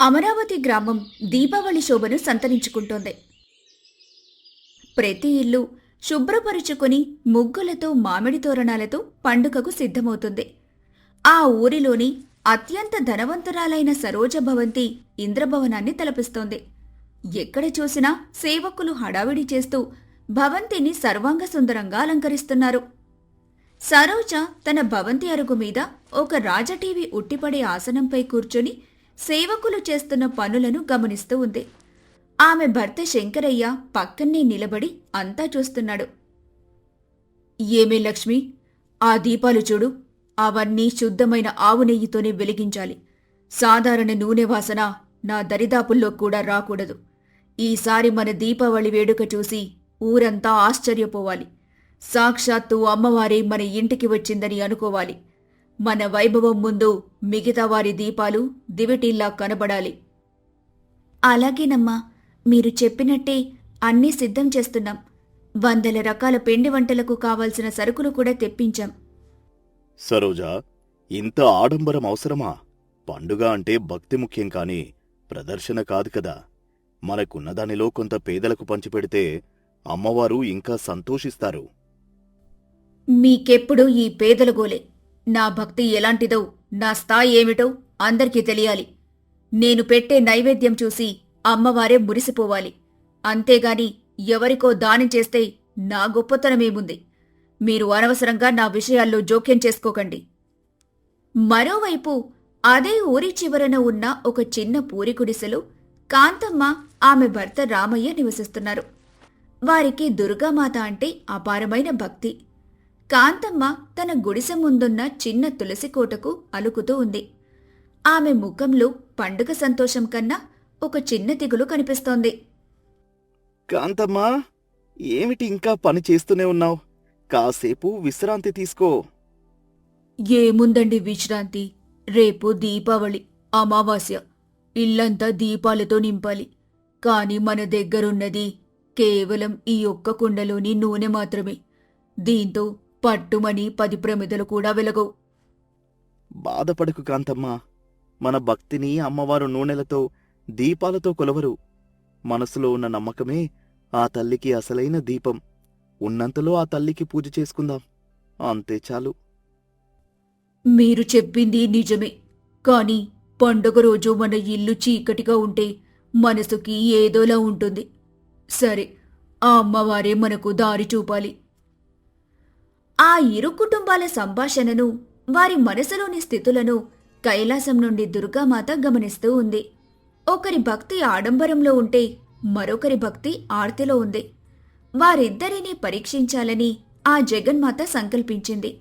అమరావతి గ్రామం దీపావళి శోభను సంతరించుకుంటోంది. ప్రతి ఇల్లు శుభ్రపరుచుకుని ముగ్గులతో మామిడి తోరణాలతో పండుగకు సిద్ధమవుతుంది. ఆ ఊరిలోని అత్యంత ధనవంతురాలైన సరోజ భవంతి ఇంద్రభవనాన్ని తలపిస్తోంది. ఎక్కడ చూసినా సేవకులు హడావిడి చేస్తూ భవంతిని సర్వాంగ సుందరంగా అలంకరిస్తున్నారు. సరోజ తన భవంతి అరుగు మీద ఒక రాజటీవీ ఉట్టిపడే ఆసనంపై కూర్చొని సేవకులు చేస్తున్న పనులను గమనిస్తూ ఉంది. ఆమె భర్త శంకరయ్య పక్కనే నిలబడి అంతా చూస్తున్నాడు. ఏమే లక్ష్మి, ఆ దీపాలు చూడు, అవన్నీ శుద్ధమైన ఆవు నెయ్యితోనే వెలిగించాలి. సాధారణ నూనె వాసన నా దరిదాపుల్లో కూడా రాకూడదు. ఈసారి మన దీపావళి వేడుక చూసి ఊరంతా ఆశ్చర్యపోవాలి. సాక్షాత్తు అమ్మవారే మన ఇంటికి వచ్చిందని అనుకోవాలి. మన వైభవం ముందు మిగతా వారి దీపాలు దివిటిల్లా కనబడాలి. అలాగేనమ్మా, మీరు చెప్పినట్టే అన్నీ సిద్ధం చేస్తున్నాం. 100 రకాల పిండి వంటలకు కావాల్సిన సరుకులు కూడా తెప్పించాం. సరోజా, ఇంత ఆడంబరం అవసరమా? పండుగ అంటే భక్తి ముఖ్యం కాని ప్రదర్శన కాదు కదా. మనకున్నదానిలో కొంత పేదలకు పంచిపెడితే అమ్మవారు ఇంకా సంతోషిస్తారు. మీకెప్పుడు ఈ పేదల గోలే. నా భక్తి ఎలాంటిదో, నా స్థాయి ఏమిటో అందరికీ తెలియాలి. నేను పెట్టే నైవేద్యం చూసి అమ్మవారే మురిసిపోవాలి. అంతేగాని ఎవరికో దానం చేస్తే నా గొప్పతనమేముంది? మీరు అనవసరంగా నా విషయాల్లో జోక్యం చేసుకోకండి. మరోవైపు అదే ఊరి చివరన ఉన్న ఒక చిన్న పూరి గుడిసెలో కాంతమ్మ, ఆమె భర్త రామయ్య నివసిస్తున్నారు. వారికి దుర్గామాత అంటే అపారమైన భక్తి. కాంతమ్మ తన గుడిసె ముందున్న చిన్న తులసి కోటకు అలుకుతూ ఉంది. ఆమె ముఖంలో పండుగ సంతోషం కన్నా ఒక చిన్న దిగులు కనిపిస్తోంది. కాంతమ్మా, ఏమిటి ఇంకా పని చేస్తూనే ఉన్నావు? కాసేపు విశ్రాంతి తీసుకో. ఏముందండి విశ్రాంతి? రేపు దీపావళి అమావాస్య. ఇల్లంతా దీపాలతో నింపాలి. కాని మన దగ్గరున్నది కేవలం ఈ ఒక్క కుండలోని నూనె మాత్రమే. దీంతో పట్టుమని 10 ప్రమిదలు కూడా వెలగవు. బాధపడకు కాంతమ్మా. మన భక్తిని అమ్మవారు నూనెలతో, దీపాలతో కొలవరు. మనసులో ఉన్న నమ్మకమే ఆ తల్లికి అసలైన దీపం. ఉన్నంతలో ఆ తల్లికి పూజ చేసుకుందాం, అంతే చాలు. మీరు చెప్పింది నిజమే. కాని పండుగ రోజు మన ఇల్లు చీకటిగా ఉంటే మనసుకి ఏదోలా ఉంటుంది. సరే, ఆ అమ్మవారే మనకు దారి చూపాలి. ఆ ఇరు కుటుంబాల సంభాషణను, వారి మనసులోని స్థితులను కైలాసం నుండి దుర్గామాత గమనిస్తూ ఉంది. ఒకరి భక్తి ఆడంబరంలో ఉంటే మరొకరి భక్తి ఆర్తిలో ఉంది. వారిద్దరినీ పరీక్షించాలని ఆ జగన్మాత సంకల్పించింది.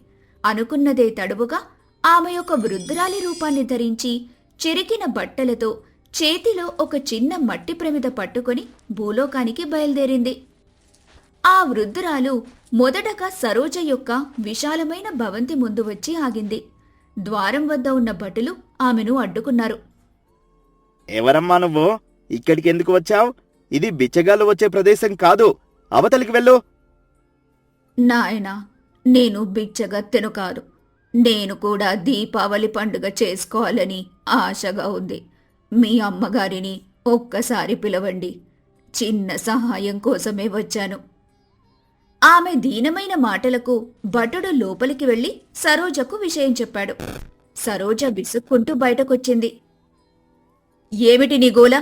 అనుకున్నదే తడువుగా ఆమె ఒక వృద్ధురాలి రూపాన్ని ధరించి చెరికిన బట్టలతో చేతిలో ఒక చిన్న మట్టి ప్రమిద పట్టుకొని భూలోకానికి బయలుదేరింది. ఆ వృద్ధురాలు మొదటగా సరోజ యొక్క విశాలమైన భవంతి ముందు వచ్చి ఆగింది. ద్వారం వద్ద ఉన్న భటులు ఆమెను అడ్డుకున్నారు. ఎవరమ్మా నువ్వు? ఇక్కడికెందుకు వచ్చావు? ఇది బిచ్చగాళ్ళు వచ్చే ప్రదేశం కాదు. అవతలికి వెళ్ళు. నాయనా, నేను బిచ్చగత్తెను కాదు. నేను కూడా దీపావళి పండుగ చేసుకోవాలని ఆశగా ఉంది. మీ అమ్మగారిని ఒక్కసారి పిలవండి. చిన్న సహాయం కోసమే వచ్చాను. ఆమె దీనమైన మాటలకు భటుడు లోపలికి వెళ్లి సరోజకు విషయం చెప్పాడు. సరోజ విసుక్కుంటూ బయటకొచ్చింది. ఏమిటి నీ గోల?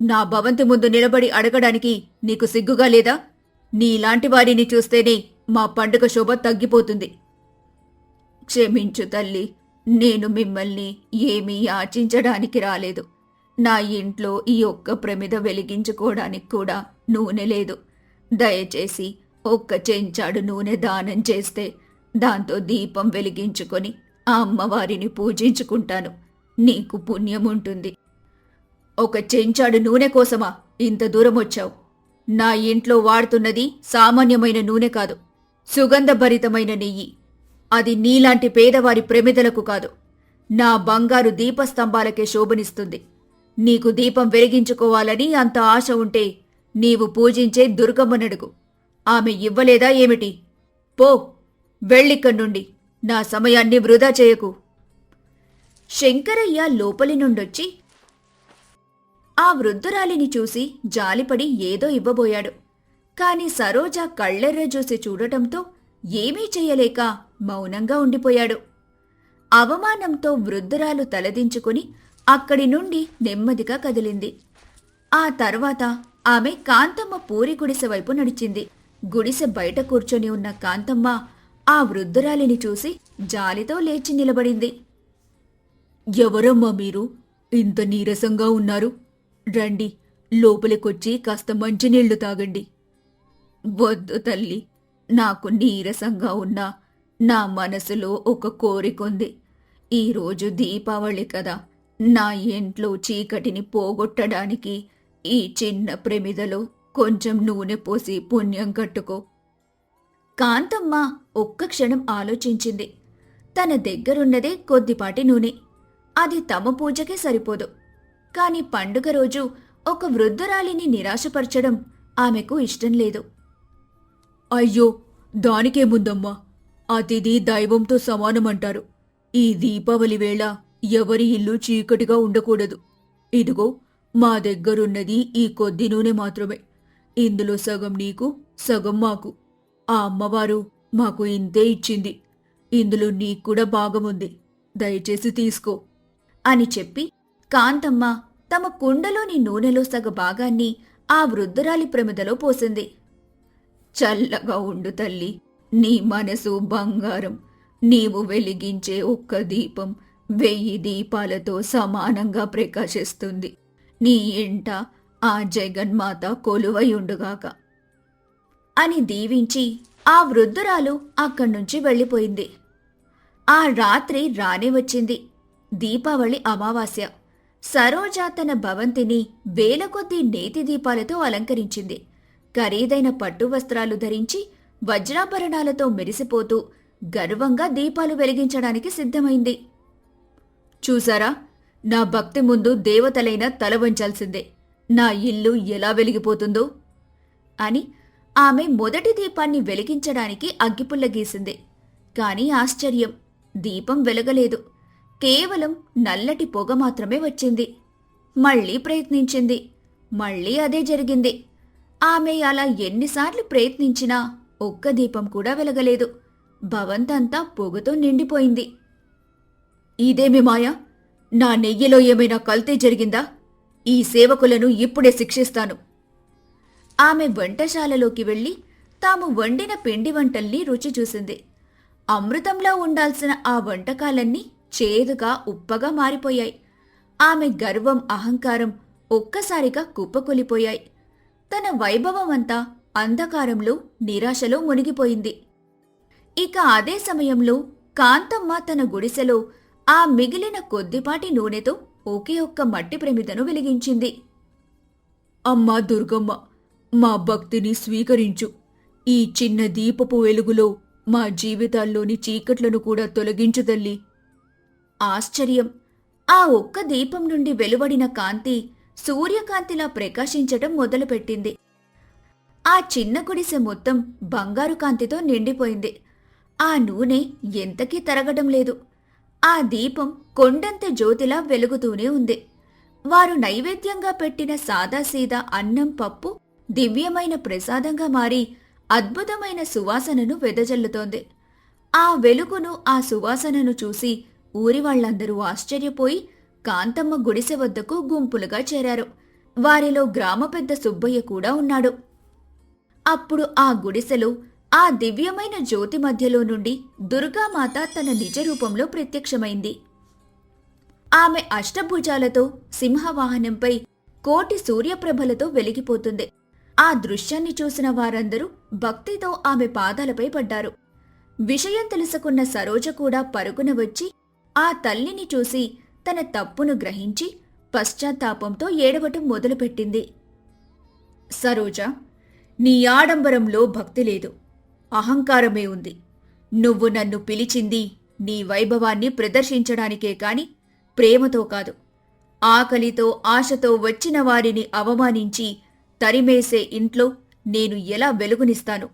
నా భవంతి ముందు నిలబడి అడగడానికి నీకు సిగ్గుగా లేదా? నీలాంటి వారిని చూస్తేనే మా పండుగ శోభ తగ్గిపోతుంది. క్షమించు తల్లి, నేను మిమ్మల్ని ఏమీ యాచించడానికి రాలేదు. నా ఇంట్లో ఈ ఒక్క ప్రమిద వెలిగించుకోవడానికి కూడా నూనె లేదు. దయచేసి ఒక్క చెంచాడు నూనె దానం చేస్తే దాంతో దీపం వెలిగించుకొని ఆ అమ్మవారిని పూజించుకుంటాను. నీకు పుణ్యముంటుంది. ఒక చెంచాడు నూనె కోసమా ఇంత దూరం వచ్చావు? నా ఇంట్లో వాడుతున్నది సామాన్యమైన నూనె కాదు, సుగంధభరితమైన నెయ్యి. అది నీలాంటి పేదవారి ప్రమిదలకు కాదు, నా బంగారు దీపస్తంభాలకే శోభనిస్తుంది. నీకు దీపం వెలిగించుకోవాలని అంత ఆశ ఉంటే నీవు పూజించే దుర్గమ్మనడుగు. ఆమె ఇవ్వలేదా ఏమిటి? పో, వెళ్ళిక్కడ్నుండి. నా సమయాన్ని వృధా చేయకు. శంకరయ్య లోపలి నుండొచ్చి, ఆ వృద్ధురాలిని చూసి జాలిపడి ఏదో ఇవ్వబోయాడు. కాని సరోజ కళ్ళెర్ర చూసి చూడటంతో ఏమీ చెయ్యలేక మౌనంగా ఉండిపోయాడు. అవమానంతో వృద్ధురాలు తలదించుకుని అక్కడి నుండి నెమ్మదిగా కదిలింది. ఆ తర్వాత ఆమె కాంతమ్మ పూరి గుడిసె వైపు నడిచింది. గుడిసె బయట కూర్చొని ఉన్న కాంతమ్మ ఆ వృద్ధురాలిని చూసి జాలితో లేచి నిలబడింది. ఎవరమ్మా మీరు? ఇంత నీరసంగా ఉన్నారు. రండి, లోపలికొచ్చి కాస్త మంచినీళ్లు తాగండి. వద్దు తల్లి, నాకు నీరసంగా ఉన్నా నా మనసులో ఒక కోరికొంది. ఈరోజు దీపావళి కదా, నా ఇంట్లో చీకటిని పోగొట్టడానికి ఈ చిన్న ప్రమిదలో కొంచెం నూనె పోసి పుణ్యం కట్టుకో. కాంతమ్మ ఒక్క క్షణం ఆలోచించింది. తన దగ్గరున్నదే కొద్దిపాటి నూనె. అది తమ పూజకే సరిపోదు. కాని పండుగ రోజు ఒక వృద్ధురాలిని నిరాశపరచడం ఆమెకు ఇష్టం లేదు. అయ్యో, దానికేముందమ్మా, అతిథి దైవంతో సమానమంటారు. ఈ దీపావళి వేళ ఎవరి ఇల్లు చీకటిగా ఉండకూడదు. ఇదిగో, మా దగ్గరున్నది ఈ కొద్ది నూనె మాత్రమే. ఇందులో సగం నీకు, సగం మాకు. ఆ అమ్మవారు మాకు ఇంతే ఇచ్చింది. ఇందులో నీక్కూడా భాగముంది. దయచేసి తీసుకో అని చెప్పి కాంతమ్మ తమ కుండలోని నూనెలో సగ భాగాన్ని ఆ వృద్ధురాలి ప్రమిదలో పోసింది. చల్లగా ఉండు తల్లి, నీ మనసు బంగారం. నీవు వెలిగించే ఒక్క దీపం 1000 దీపాలతో సమానంగా ప్రకాశిస్తుంది. నీ ఇంట ఆ జగన్మాత కొలువయుండుగాక అని దీవించి ఆ వృద్ధురాలు అక్కడ్నుంచి వెళ్ళిపోయింది. ఆ రాత్రి రానే వచ్చింది. దీపావళి అమావాస్య. సరోజ తన భవంతిని వేల కొద్దీ నేతి దీపాలతో అలంకరించింది. ఖరీదైన పట్టు వస్త్రాలు ధరించి వజ్రాభరణాలతో మెరిసిపోతూ గర్వంగా దీపాలు వెలిగించడానికి సిద్ధమైంది. చూసారా, నా భక్తి ముందు దేవతలైన తల వంచాల్సిందే. నా ఇల్లు ఎలా వెలిగిపోతుందో అని ఆమె మొదటి దీపాన్ని వెలిగించడానికి అగ్గిపుల్ల గీసింది. కాని ఆశ్చర్యం, దీపం వెలగలేదు. కేవలం నల్లటి పొగ మాత్రమే వచ్చింది. మళ్లీ ప్రయత్నించింది. మళ్లీ అదే జరిగింది. ఆమె అలా ఎన్నిసార్లు ప్రయత్నించినా ఒక్క దీపం కూడా వెలగలేదు. భవంతంతా పొగతో నిండిపోయింది. ఇదేమి మాయా? నా నెయ్యిలో ఏమైనా కల్తీ జరిగిందా? ఈ సేవకులను ఇప్పుడే శిక్షిస్తాను. ఆమె వంటశాలలోకి వెళ్లి తాము వండిన పిండి వంటల్ని రుచి చూసింది. అమృతంలా ఉండాల్సిన ఆ వంటకాలన్నీ చేదుగా ఉప్పగా మారిపోయాయి. ఆమె గర్వం, అహంకారం ఒక్కసారిగా కుప్పకొలిపోయాయి. తన వైభవమంతా అంధకారంలో, నిరాశలో మునిగిపోయింది. ఇక అదే సమయంలో కాంతమ్మ తన గుడిసెలో ఆ మిగిలిన కొద్దిపాటి నూనెతో ఒకే ఒక్క మట్టి ప్రమిదను వెలిగించింది. అమ్మా దుర్గమ్మ, మా భక్తిని స్వీకరించు. ఈ చిన్న దీపపు వెలుగులో మా జీవితాల్లోని చీకట్లను కూడా తొలగించు తల్లి. ఆశ్చర్యం! ఆ ఒక్క దీపం నుండి వెలువడిన కాంతి సూర్యకాంతిలా ప్రకాశించటం మొదలుపెట్టింది. ఆ చిన్న గుడిసె మొత్తం బంగారు కాంతితో నిండిపోయింది. ఆ నూనె ఎంతకీ తరగడం లేదు. ఆ దీపం కొండంత జ్యోతిలా వెలుగుతూనే ఉంది. వారు నైవేద్యంగా పెట్టిన సాదాసీదా అన్నం, పప్పు దివ్యమైన ప్రసాదంగా మారి అద్భుతమైన సువాసనను వెదజల్లుతోంది. ఆ వెలుగును, ఆ సువాసనను చూసి ఊరి వాళ్లందరూ ఆశ్చర్యపోయి కాంతమ్మ గుడిసె వద్దకు గుంపులుగా చేరారు. వారిలో గ్రామ పెద్ద సుబ్బయ్య కూడా ఉన్నాడు. అప్పుడు ఆ గుడిసెలో ఆ దివ్యమైన జ్యోతి మధ్యలో నుండి దుర్గామాత తన నిజ రూపంలో ప్రత్యక్షమైంది. ఆమె అష్టభుజాలతో సింహవాహనంపై కోటి సూర్యప్రభలతో వెలిగిపోతుంది. ఆ దృశ్యాన్ని చూసిన వారందరూ భక్తితో ఆమె పాదాలపై పడ్డారు. విషయం తెలుసుకున్న సరోజ కూడా పరుగున వచ్చి ఆ తల్లిని చూసి తన తప్పును గ్రహించి పశ్చాత్తాపంతో ఏడవటం మొదలుపెట్టింది. సరోజ, నీ ఆడంబరంలో భక్తి లేదు, అహంకారమే ఉంది. నువ్వు నన్ను పిలిచింది నీ వైభవాన్ని ప్రదర్శించడానికే కాని ప్రేమతో కాదు. ఆకలితో, ఆశతో వచ్చిన వారిని అవమానించి తరిమేసే ఇంట్లో నేను ఎలా వెలుగునిస్తాను?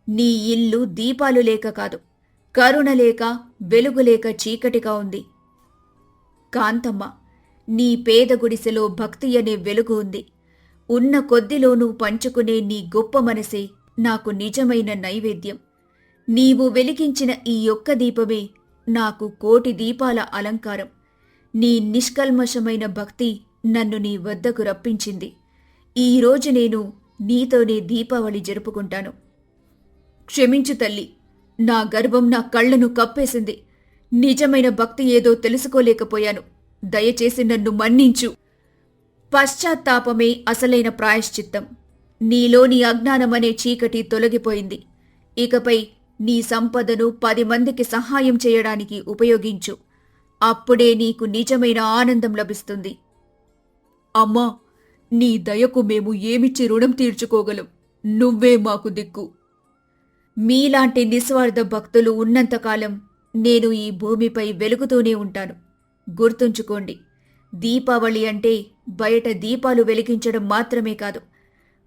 నీ ఇల్లు దీపాలు లేక కాదు, కరుణ లేక, వెలుగులేక చీకటిగా ఉంది. కాంతమ్మ, నీ పేద గుడిసెలో భక్తి అనే వెలుగు ఉంది. ఉన్న కొద్దిలోనూ పంచుకునే నీ గొప్ప మనసే నాకు నిజమైన నైవేద్యం. నీవు వెలిగించిన ఈ ఒక్క దీపమే నాకు కోటి దీపాల అలంకారం. నీ నిష్కల్మషమైన భక్తి నన్ను నీ వద్దకు రప్పించింది. ఈరోజు నేను నీతోనే దీపావళి జరుపుకుంటాను. క్షమించు తల్లి, నా గర్వం నా కళ్లను కప్పేసింది. నిజమైన భక్తి ఏదో తెలుసుకోలేకపోయాను. దయచేసి నన్ను మన్నించు. పశ్చాత్తాపమే అసలైన ప్రాయశ్చిత్తం. నీలోని అజ్ఞానమనే చీకటి తొలగిపోయింది. ఇకపై నీ సంపదను 10 మందికి సహాయం చేయడానికి ఉపయోగించు. అప్పుడే నీకు నిజమైన ఆనందం లభిస్తుంది. అమ్మా, నీ దయకు మేము ఏమిచ్చి రుణం తీర్చుకోగలం? నువ్వే మాకు దిక్కు. మీలాంటి నిస్వార్థ భక్తులు ఉన్నంతకాలం నేను ఈ భూమిపై వెలుగుతూనే ఉంటాను. గుర్తుంచుకోండి, దీపావళి అంటే బయట దీపాలు వెలిగించడం మాత్రమే కాదు,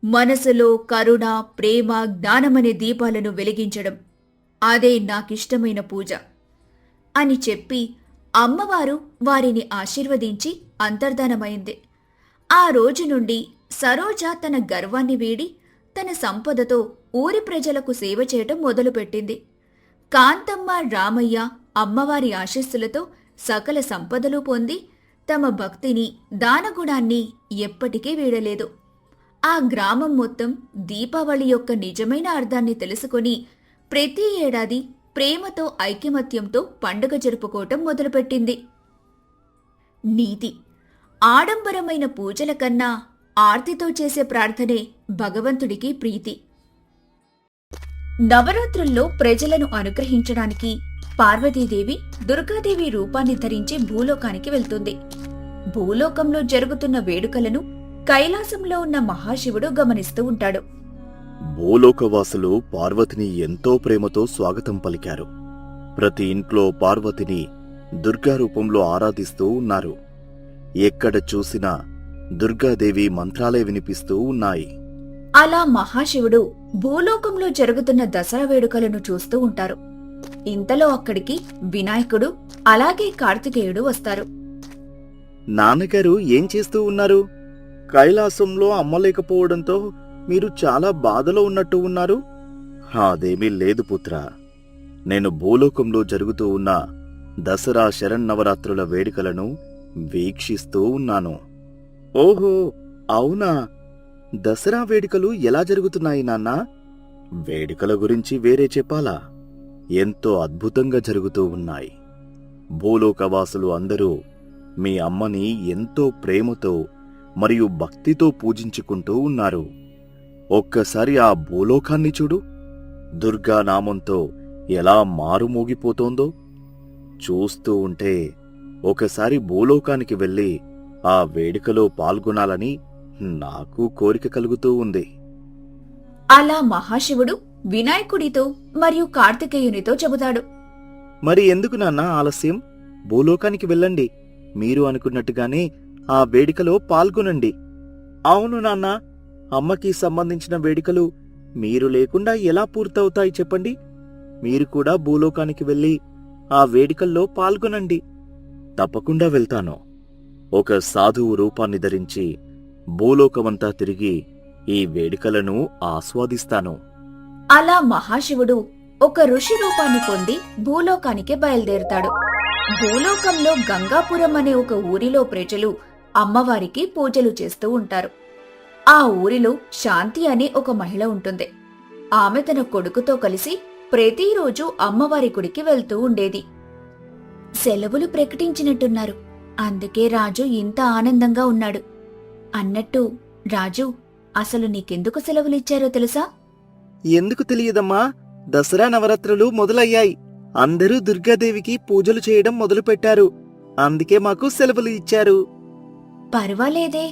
మనసులో కరుణ, ప్రేమ, జ్ఞానమనే దీపాలను వెలిగించడం. అదే నాకిష్టమైన పూజ అని చెప్పి అమ్మవారు వారిని ఆశీర్వదించి అంతర్ధానమైంది. ఆ రోజు నుండి సరోజ తన గర్వాన్ని వీడి తన సంపదతో ఊరి ప్రజలకు సేవ చేయటం మొదలుపెట్టింది. కాంతమ్మ, రామయ్య అమ్మవారి ఆశీస్సులతో సకల సంపదలు పొంది తమ భక్తిని, దానగుణాన్ని ఎప్పటికీ వీడలేదు. ఆ గ్రామం మొత్తం దీపావళి యొక్క నిజమైన అర్థాన్ని తెలుసుకొని ప్రతి ఏడాది ప్రేమతో, ఐకమత్యంతో పండుగ జరుపుకోవటం మొదలుపెట్టింది. నీతి: ఆడంబరమైన పూజల కన్నా ఆర్తితో చేసే ప్రార్థనే భగవంతుడికి ప్రీతి. నవరాత్రుల్లో ప్రజలను అనుగ్రహించడానికి పార్వతీదేవి దుర్గాదేవి రూపాన్ని ధరించి భూలోకానికి వెళ్తుంది. భూలోకంలో జరుగుతున్న వేడుకలను కైలాసంలో ఉన్న మహాశివుడు గమనిస్తూ ఉంటాడు. భూలోకవాసులు పార్వతిని ఎంతో ప్రేమతో స్వాగతం పలికారు. ప్రతి ఇంట్లో పార్వతిని దుర్గా రూపంలో ఆరాధిస్తూ ఉన్నారు. ఎక్కడ చూసినా దుర్గాదేవి మంత్రాలే వినిపిస్తూ ఉన్నాయి. అలా మహాశివుడు భూలోకంలో జరుగుతున్న దసరా వేడుకలను చూస్తూ ఉంటారు. ఇంతలో అక్కడికి వినాయకుడు, అలాగే కార్తికేయుడు వస్తారు. నాన్నగారు ఏం చేస్తూ ఉన్నారు? కైలాసంలో అమ్మలేకపోవడంతో మీరు చాలా బాధలో ఉన్నట్టు ఉన్నారు. అదేమీ లేదు పుత్రా, నేను భూలోకంలో జరుగుతూ ఉన్న దసరా శరన్నవరాత్రుల వేడుకలను వీక్షిస్తూ ఉన్నాను. ఓహో, అవునా? దసరా వేడుకలు ఎలా జరుగుతున్నాయి నాన్నా? వేడుకల గురించి వేరే చెప్పాలా? ఎంతో అద్భుతంగా జరుగుతూ ఉన్నాయి. భూలోకవాసులు అందరూ మీ అమ్మని ఎంతో ప్రేమతో మరియు భక్తితో పూజించుకుంటూ ఉన్నారు. ఒక్కసారి ఆ భూలోకాన్ని చూడు. దుర్గా నామంతో ఎలా మారుమోగిపోతోందో చూస్తూ ఉంటే ఒకసారి భూలోకానికి వెళ్ళి ఆ వేడుకలో పాల్గొనాలని నాకు కోరిక కలుగుతూ ఉంది. అలా మహాశివుడు వినాయకుడితో మరియు కార్తికేయునితో చెబుతాడు. మరి ఎందుకు నాన్న ఆలస్యం? భూలోకానికి వెళ్ళండి. మీరు అనుకున్నట్టుగానే ఆ వేడుకలో పాల్గొనండి. అవును నాన్న, అమ్మకి సంబంధించిన వేడుకలు మీరు లేకుండా ఎలా పూర్తవుతాయి చెప్పండి? మీరు కూడా భూలోకానికి వెళ్ళి ఆ వేడుకల్లో పాల్గొనండి. తప్పకుండా వెళ్తాను. ఒక సాధువు రూపాన్ని ధరించి భూలోకమంతా తిరిగి ఈ వేడుకలను ఆస్వాదిస్తాను. అలా మహాశివుడు ఒక ఋషి రూపాన్ని పొంది భూలోకానికి బయలుదేరుతాడు. భూలోకంలో గంగాపురం అనే ఒక ఊరిలో ప్రజలు అమ్మవారికి పూజలు చేస్తూ ఉంటారు. ఆ ఊరిలో శాంతి అనే ఒక మహిళ ఉంటుంది. ఆమె తన కొడుకుతో కలిసి ప్రతిరోజు అమ్మవారి గుడికి వెళ్తూ ఉండేది. సెలవులు ప్రకటించినట్టున్నారు, అందుకే రాజు ఇంత ఆనందంగా ఉన్నాడు. అన్నట్టు రాజు, అసలు నీకెందుకు సెలవులిచ్చారో తెలుసా? ఎందుకు తెలియదమ్మా, దసరా నవరాత్రులు మొదలయ్యాయి. అందరూ దుర్గాదేవికి పూజలు చేయడం మొదలుపెట్టారు. అందుకే మాకు సెలవులు ఇచ్చారు. పర్వాలేదే,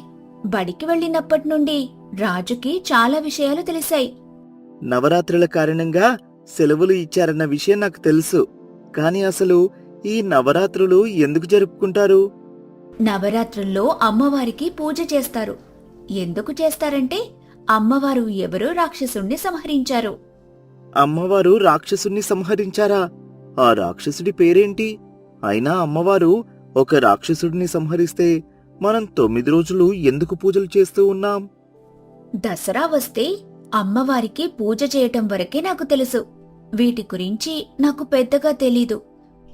బడికి వెళ్ళినప్పటి నుండి రాజుకి చాలా విషయాలు తెలిసాయి. నవరాత్రుల కారణంగా సెలవులు ఇచ్చారన్న విషయం నాకు తెలుసు. కాని అసలు ఈ నవరాత్రులు ఎందుకు జరుపుకుంటారు? నవరాత్రుల్లో అమ్మవారికి పూజ చేస్తారు. ఎందుకు చేస్తారంటే అమ్మవారు ఎవరో రాక్షసుణ్ణి సంహరించారు. అమ్మవారు రాక్షసుణ్ణి సంహరించారా? ఆ రాక్షసుడి పేరేంటి? అయినా అమ్మవారు ఒక రాక్షసుడిని సంహరిస్తే మనం 9 రోజులు ఎందుకు పూజలు చేస్తూ ఉన్నాం? దసరా వస్తే అమ్మవారికి పూజ చేయటం వరకే నాకు తెలుసు. వీటి గురించి నాకు పెద్దగా తెలీదు.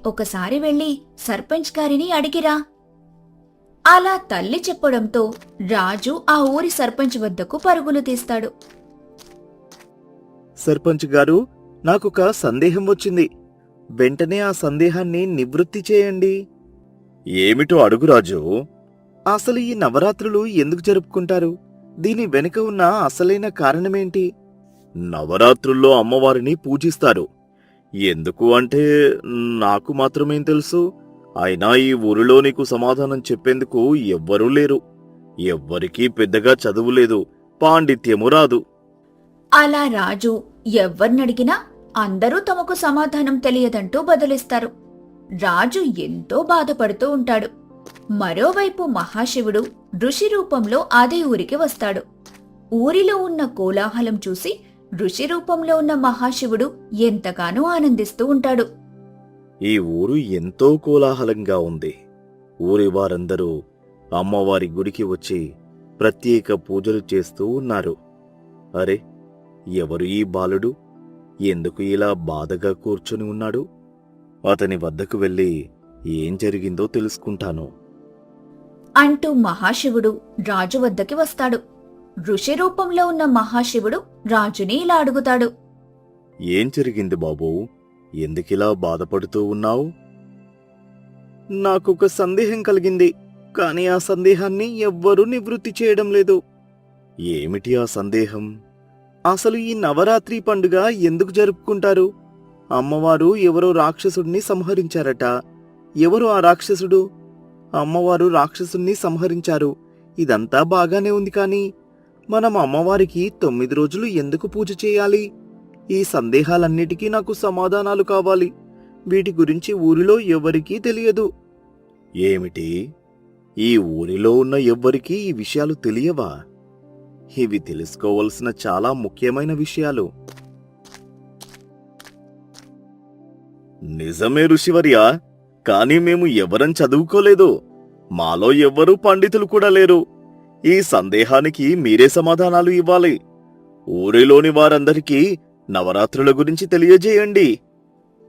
ఒకసారి వెళ్ళి సర్పంచ్ గారిని అడిగిరా. అలా తల్లి చెప్పడంతో రాజు ఆ ఊరి సర్పంచ్ వద్దకు పరుగులు తీస్తాడు. సర్పంచ్ గారు, నాకొక సందేహం వచ్చింది. వెంటనే ఆ సందేహాన్ని నివృత్తి చేయండి. ఏమిటో అడుగు రాజు. అసలు ఈ నవరాత్రులు ఎందుకు జరుపుకుంటారు? దీని వెనుక ఉన్న అసలైన కారణమేంటి? నవరాత్రుల్లో అమ్మవారిని పూజిస్తారు. ఎందుకు అంటే నాకు మాత్రమేం తెలుసు. అయినా ఈ ఊరిలో నీకు సమాధానం చెప్పేందుకు ఎవ్వరూ లేరు. ఎవ్వరికీ పెద్దగా చదువులేదు, పాండిత్యము రాదు. అలా రాజు ఎవ్వర్నడిగినా అందరూ తమకు సమాధానం తెలియదంటూ బదులిస్తారు. రాజు ఎంతో బాధపడుతూ ఉంటాడు. మరోవైపు మహాశివుడు ఋషి రూపంలో అదే ఊరికి వస్తాడు. ఊరిలో ఉన్న కోలాహలం చూసి ఋషి రూపంలో ఉన్న మహాశివుడు ఎంతగానో ఆనందిస్తూ ఉంటాడు. ఈ ఊరు ఎంతో కోలాహలంగా ఉంది. ఊరి వారందరూ అమ్మవారి గుడికి వచ్చి ప్రత్యేక పూజలు చేస్తూ ఉన్నారు. అరే, ఎవరు ఈ బాలుడు? ఎందుకు ఇలా బాధగా కూర్చుని ఉన్నాడు? అతని వద్దకు వెళ్ళి ఏం జరిగిందో తెలుసుకుంటాను అంటూ మహాశివుడు రాజు వద్దకి వస్తాడు. ఋషి రూపంలో ఉన్న మహాశివుడు రాజుని ఇలా అడుగుతాడు. ఏం జరిగింది బాబూ? ఎందుకిలా బాధపడుతూ ఉన్నావు? నాకొక సందేహం కలిగింది, కాని ఆ సందేహాన్ని ఎవ్వరూ నివృత్తి చేయడం లేదు. ఏమిటి ఆ సందేహం? అసలు ఈ నవరాత్రి పండుగ ఎందుకు జరుపుకుంటారు? అమ్మవారు ఎవరో రాక్షసుడిని సంహరించారట. ఎవరు ఆ రాక్షసుడు? అమ్మవారు రాక్షసుణ్ణి సంహరించారు. ఇదంతా బాగానే ఉంది, కాని మనం అమ్మవారికి 9 రోజులు ఎందుకు పూజ చేయాలి? ఈ సందేహాలన్నిటికీ నాకు సమాధానాలు కావాలి. వీటి గురించి ఊరిలో ఎవరికీ తెలియదు. ఏమిటి? ఈ ఊరిలో ఉన్న ఎవ్వరికీ ఈ విషయాలు తెలియవా? ఇవి తెలుసుకోవలసిన చాలా ముఖ్యమైన విషయాలు. నిజమే ఋషివర్యా, కాని మేము ఎవరం చదువుకోలేదు. మాలో ఎవ్వరూ పండితులు కూడా లేరు. ఈ సందేహానికి మీరే సమాధానాలు ఇవ్వాలి. ఊరిలోని వారందరికీ నవరాత్రుల గురించి తెలియజేయండి.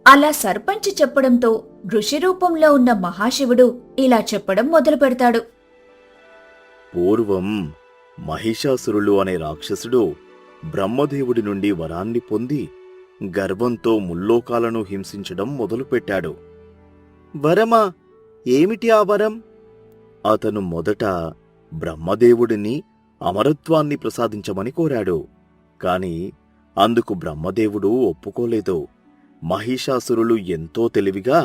అలా సర్పంచ్ చెప్పడంతో ఋషి రూపంలో ఉన్న మహాశివుడు ఇలా చెప్పడం మొదలు పెడతాడు. పూర్వం మహిషాసురులు అనే రాక్షసుడు బ్రహ్మదేవుడి నుండి వరాన్ని పొంది గర్వంతో ముల్లోకాలను హింసించడం మొదలుపెట్టాడు. వరమా? ఏమిటి ఆ వరం? అతను మొదట బ్రహ్మదేవుడిని అమరత్వాన్ని ప్రసాదించమని కోరాడు. కాని అందుకు బ్రహ్మదేవుడు ఒప్పుకోలేదు. మహిషాసురులు ఎంతో తెలివిగా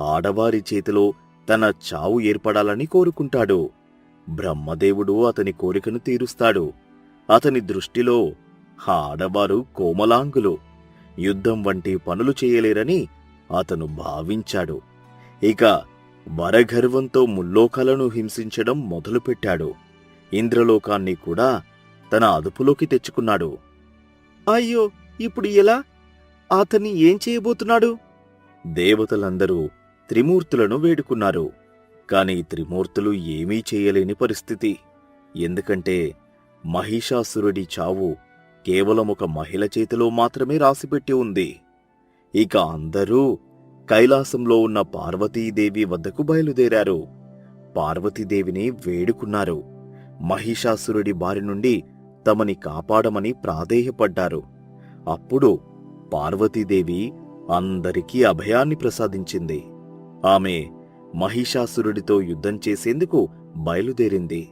ఆడవారి చేతిలో తన చావు ఏర్పడాలని కోరుకుంటాడు. బ్రహ్మదేవుడు అతని కోరికను తీరుస్తాడు. అతని దృష్టిలో ఆడవారు కోమలాంగులు, యుద్ధం వంటి పనులు చేయలేరని అతను భావించాడు. ఇక వరగర్వంతో ముల్లోకాలను హింసించడం మొదలుపెట్టాడు. ఇంద్రలోకాన్ని కూడా తన అదుపులోకి తెచ్చుకున్నాడు. అయ్యో, ఇప్పుడు ఎలా? అతన్ని ఏం చేయబోతున్నాడు? దేవతలందరూ త్రిమూర్తులను వేడుకున్నారు. కాని త్రిమూర్తులు ఏమీ చేయలేని పరిస్థితి. ఎందుకంటే మహిషాసురుడి చావు కేవలం ఒక మహిళ చేతిలో మాత్రమే రాసిపెట్టి ఉంది. ఇక అందరూ కైలాసంలో ఉన్న పార్వతీదేవి వద్దకు బయలుదేరారు. పార్వతీదేవిని వేడుకున్నారు. మహిషాసురుడి బారి నుండి తమని కాపాడమని ప్రాధేయపడ్డారు. అప్పుడు పార్వతీదేవి అందరికీ అభయాన్ని ప్రసాదించింది. ఆమె మహిషాసురుడితో యుద్ధం చేసేందుకు బయలుదేరింది.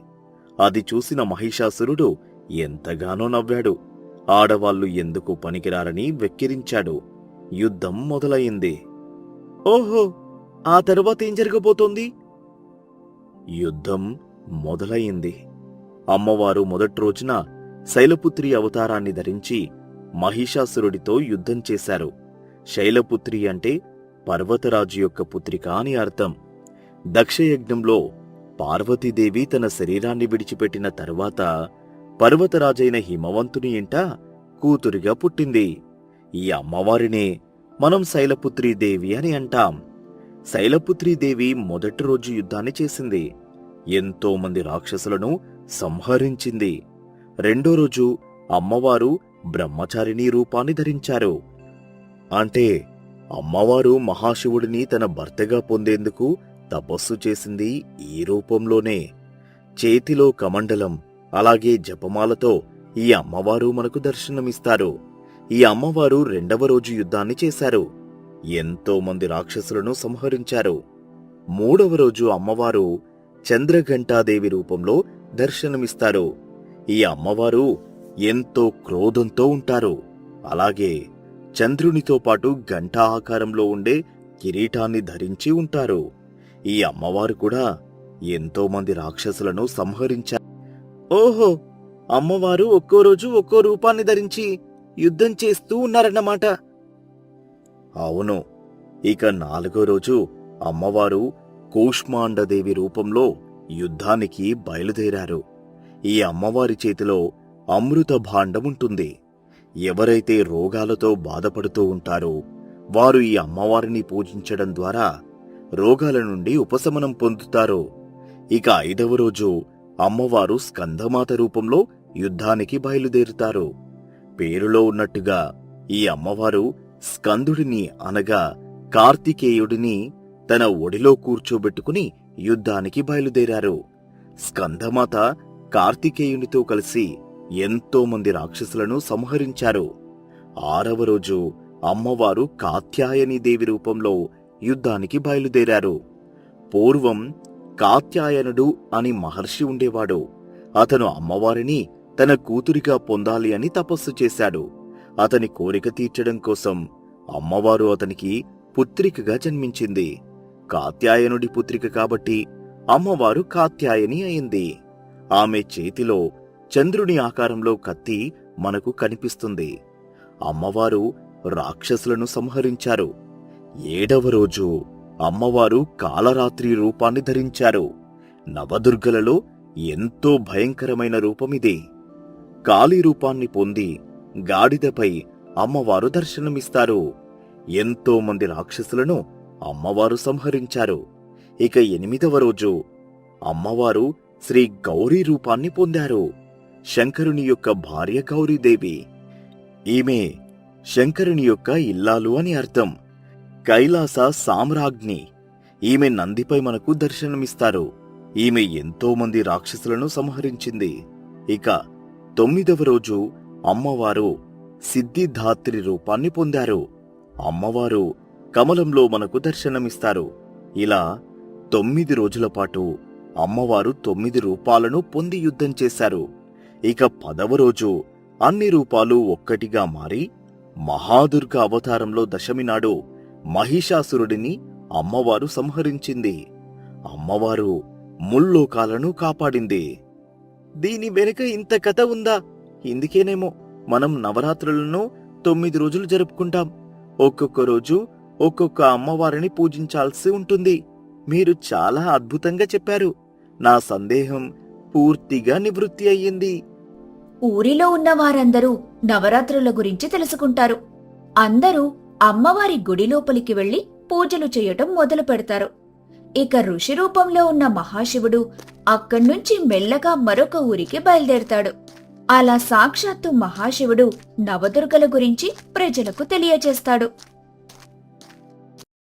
అది చూసిన మహిషాసురుడు ఎంతగానో నవ్వాడు. ఆడవాళ్లు ఎందుకు పనికిరారని వెక్కిరించాడు. యుద్ధం మొదలయింది. ఓహో, ఆ తరువాత ఏం జరగబోతోంది? యుద్ధం మొదలయింది. అమ్మవారు మొదటి రోజున శైలపుత్రి అవతారాన్ని ధరించి మహిషాసురుడితో యుద్ధం చేశారు. శైలపుత్రి అంటే పర్వతరాజు యొక్క పుత్రిక అని అర్థం. దక్షయజ్ఞంలో పార్వతీదేవి తన శరీరాన్ని విడిచిపెట్టిన తరువాత పర్వతరాజైన హిమవంతుని ఇంట కూతురిగా పుట్టింది. ఈ అమ్మవారినే మనం శైలపుత్రీదేవి అని అంటాం. శైలపుత్రీదేవి మొదటి రోజు యుద్ధాన్ని చేసింది. ఎంతో మంది రాక్షసులను సంహరించింది. రెండో రోజు అమ్మవారు బ్రహ్మచారిణి రూపాన్ని ధరించారు. అంటే అమ్మవారు మహాశివుడిని తన భర్తగా పొందేందుకు తపస్సు చేసింది ఈ రూపంలోనే. చేతిలో కమండలం అలాగే జపమాలతో ఈ అమ్మవారు మనకు దర్శనమిస్తారు. ఈ అమ్మవారు రెండవ రోజు యుద్ధాన్ని చేశారు. ఎంతో మంది రాక్షసులను సంహరించారు. మూడవ రోజు అమ్మవారు చంద్రఘంటాదేవి రూపంలో దర్శనమిస్తారు. ఈ అమ్మవారు ఎంతో క్రోధంతో ఉంటారు. అలాగే చంద్రునితో పాటు గంట ఆకారంలో ఉండే కిరీటాన్ని ధరించి ఉంటారు. ఈ అమ్మవారు కూడా ఎంతో మంది రాక్షసులను సంహరించారు. ఓహో, అమ్మవారు ఒక్కో రోజు ఒక్కో రూపాన్ని ధరించి యుద్ధం చేస్తూ ఉన్నారన్నమాట. అవును. ఇక నాలుగో రోజు అమ్మవారు కూష్మాండదేవి రూపంలో యుద్ధానికి బయలుదేరారు. ఈ అమ్మవారి చేతిలో అమృత భాండం ఉంటుంది. ఎవరైతే రోగాలతో బాధపడుతూ ఉంటారో వారు ఈ అమ్మవారిని పూజించడం ద్వారా రోగాల నుండి ఉపశమనం పొందుతారు. ఇక ఐదవ రోజు అమ్మవారు స్కందమాత రూపంలో యుద్ధానికి బయలుదేరుతారు. పేరులో ఉన్నట్టుగా ఈ అమ్మవారు స్కందుడిని అనగా కార్తికేయుడిని తన ఒడిలో కూర్చోబెట్టుకుని యుద్ధానికి బయలుదేరారు. స్కందమాత కార్తికేయునితో కలిసి ఎంతో మంది రాక్షసులను సంహరించారు. ఆరవ రోజు అమ్మవారు కాత్యాయనీదేవి రూపంలో యుద్ధానికి బయలుదేరారు. పూర్వం కాత్యాయనుడు అని మహర్షి ఉండేవాడు. అతను అమ్మవారిని తన కూతురిగా పొందాలి అని తపస్సు చేశాడు. అతని కోరిక తీర్చడం కోసం అమ్మవారు అతనికి పుత్రికగా జన్మించింది. కాత్యాయనుడి పుత్రిక కాబట్టి అమ్మవారు కాత్యాయని అయింది. ఆమె చేతిలో చంద్రుని ఆకారంలో కత్తి మనకు కనిపిస్తుంది. అమ్మవారు రాక్షసులను సంహరించారు. ఏడవ రోజు అమ్మవారు కాలరాత్రి రూపాన్ని ధరించారు. నవదుర్గలలో ఎంతో భయంకరమైన రూపమిది. కాళీ రూపాన్ని పొంది గాడిదపై అమ్మవారు దర్శనమిస్తారు. ఎంతో మంది రాక్షసులను అమ్మవారు సంహరించారు. ఇక ఎనిమిదవ రోజు అమ్మవారు శ్రీ గౌరీ రూపాన్ని పొందారు. శంకరుని యొక్క భార్య గౌరీదేవి. ఈమె శంకరుని యొక్క ఇల్లాలు అని అర్థం. కైలాస సామ్రాజ్ఞి. ఈమె నందిపై మనకు దర్శనమిస్తారు. ఈమె ఎంతో మంది రాక్షసులను సంహరించింది. ఇక తొమ్మిదవ రోజు అమ్మవారు సిద్ధిదాత్రి రూపాన్ని పొందారు. అమ్మవారు కమలంలో మనకు దర్శనమిస్తారు. ఇలా 9 రోజుల పాటు అమ్మవారు 9 రూపాలను పొంది యుద్ధం చేశారు. ఇక 10వ రోజు అన్ని రూపాలు ఒక్కటిగా మారి మహాదుర్గ అవతారంలో దశమి నాడు మహిషాసురుడిని అమ్మవారు సంహరించింది. అమ్మవారు ముల్లోకాలను కాపాడింది. దీని వెనుక ఇంత కథ ఉందా? ఇందుకేనేమో మనం నవరాత్రులను 9 రోజులు జరుపుకుంటాం. ఒక్కొక్క రోజు ఒక్కొక్క అమ్మవారిని పూజించాల్సి ఉంటుంది. మీరు చాలా అద్భుతంగా చెప్పారు. నా సందేహం పూర్తిగా నివృత్తి అయ్యింది. ఊరిలో ఉన్న వారందరూ నవరాత్రుల గురించి తెలుసుకుంటారు. అందరూ అమ్మవారి గుడి లోపలికి వెళ్లి పూజలు చేయటం మొదలు పెడతారు. ఇక ఋషి రూపంలో ఉన్న మహాశివుడు అక్కడ్నుంచి మెల్లగా మరొక ఊరికి బయలుదేరతాడు. అలా సాక్షాత్తు మహాశివుడు నవదుర్గల గురించి ప్రజలకు తెలియజేస్తాడు.